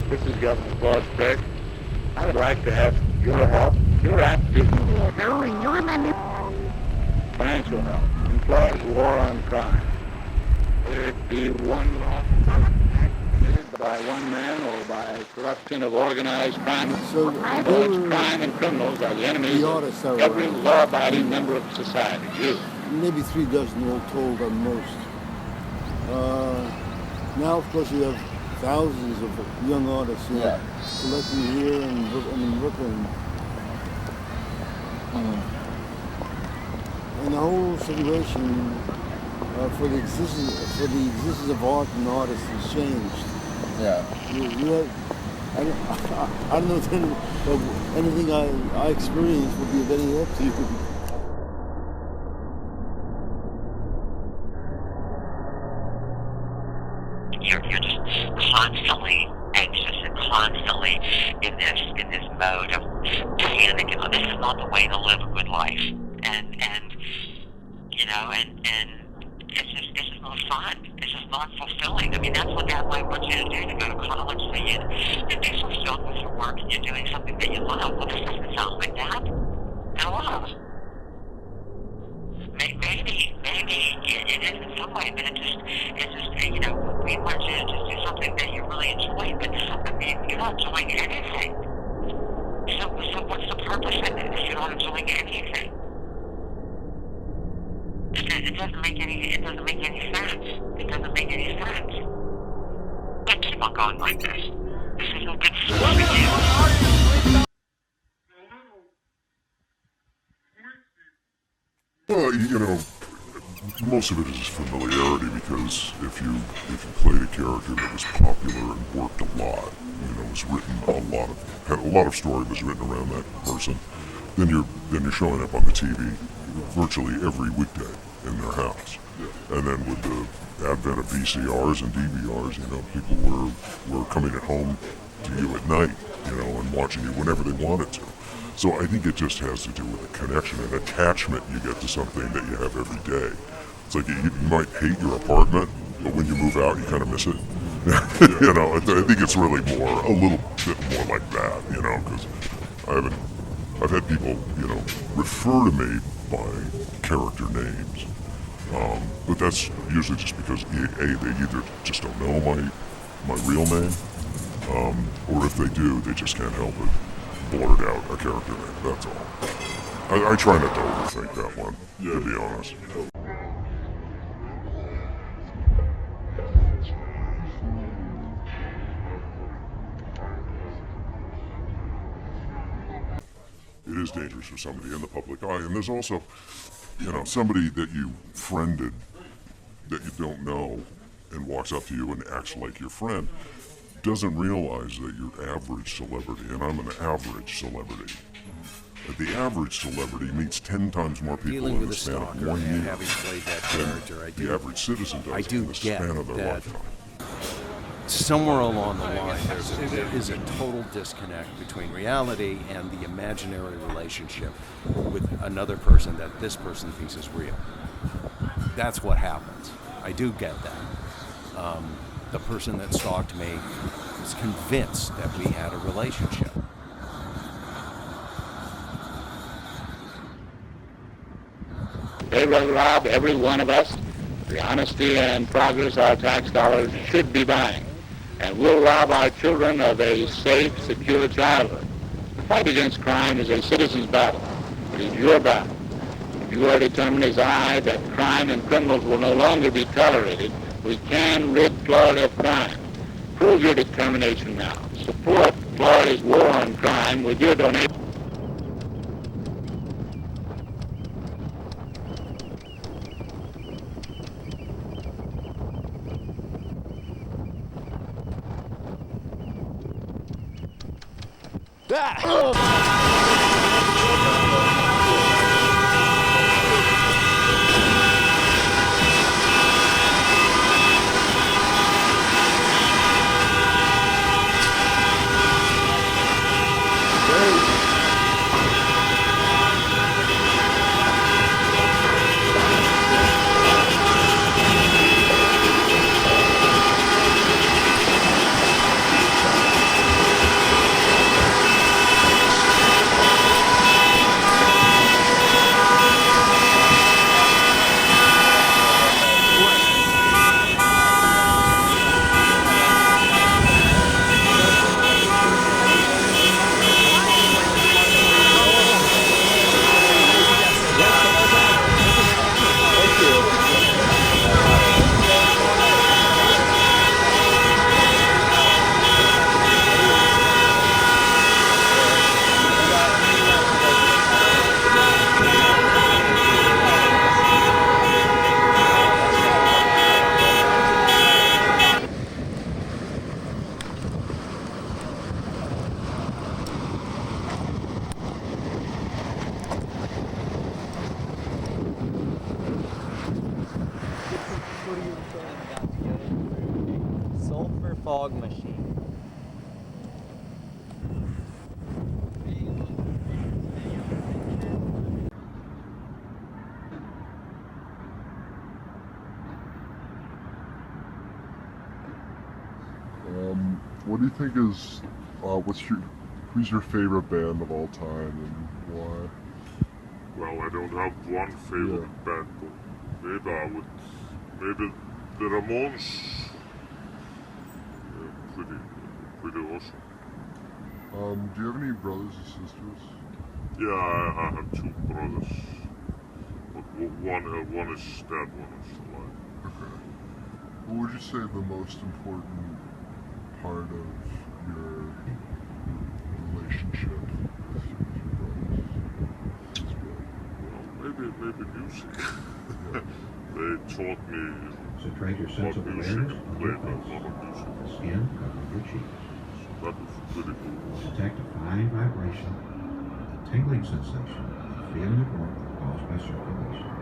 This is Governor Claus Craig. I would like to ask your help, your activism, financial help in Florida's war on crime. Whether it be one law committed by one man or by corruption of organized crime. So Crime and criminals are the enemies of every law-abiding member of society. You. Maybe 3 dozen all told on most. Now, of course, you have thousands of young artists collecting here in Brooklyn. And the whole situation for the existence of art and artists has changed. Yeah. I don't know if anything I experienced would be of any help to you. You're just constantly anxious and constantly in this mode of panic. And this is not the way to live a good life. And it's just not fun. It's just not fulfilling. I mean, that's what Dad might want you to do, to go to college, so you'd be fulfilled with your work and you're doing something that you love. Well, this doesn't sound like that at all. Maybe it is in some way, but it's just, we want you to just do something that you really enjoy, but I mean, you're not enjoying anything. So what's the purpose in it if you're not enjoying anything? It doesn't make any sense. It doesn't make any sense. But keep on going like this. This is no good for you. Well, most of it is familiarity, because if you played a character that was popular and worked a lot, was written had a lot of story was written around that person, then you're showing up on the TV virtually every weekday in their house. And then with the advent of VCRs and DVRs, people were coming at home to you at night, and watching you whenever they wanted to. So I think it just has to do with a connection and attachment you get to something that you have every day. It's like you might hate your apartment, but when you move out, you kind of miss it. I think it's really a little bit more like that, because I've had people, refer to me by character names. But that's usually just because they either just don't know my real name, or if they do, they just can't help it. Blurt out a character name, that's all. I try not to overthink that one, to be honest. It is dangerous for somebody in the public eye, and there's also, somebody that you friended that you don't know and walks up to you and acts like your friend, doesn't realize that you're average celebrity, and I'm an average celebrity. The average celebrity meets 10 times more people in the span of 1 year than the average citizen does in the span of their lifetime. Somewhere along the line, there is a total disconnect between reality and the imaginary relationship with another person that this person thinks is real. That's what happens. I do get that. The person that stalked me was convinced that we had a relationship. They will rob every one of us the honesty and progress our tax dollars should be buying, and will rob our children of a safe, secure childhood. The fight against crime is a citizen's battle. It is your battle. If you are determined as I that crime and criminals will no longer be tolerated, we can rid Florida of crime. Prove your determination now. Support Florida's war on crime with your donation. sulfur fog machine. What do you think is, who's your favorite band of all time and why? Well, I don't have one favorite band, but maybe I would, maybe the Ramones. Yeah, pretty awesome. Do you have any brothers and sisters? Yeah, I have two brothers, but one is dead, one is alive. Okay. What would you say the most important part of your relationship with your brothers is what? Well, maybe music. Yeah. They taught me So trade your sense what of music, awareness on played your a face, lot of music. the skin covering your cheeks. So that was pretty cool. Detect a fine vibration, a tingling sensation, a feeling of warmth caused by circulation.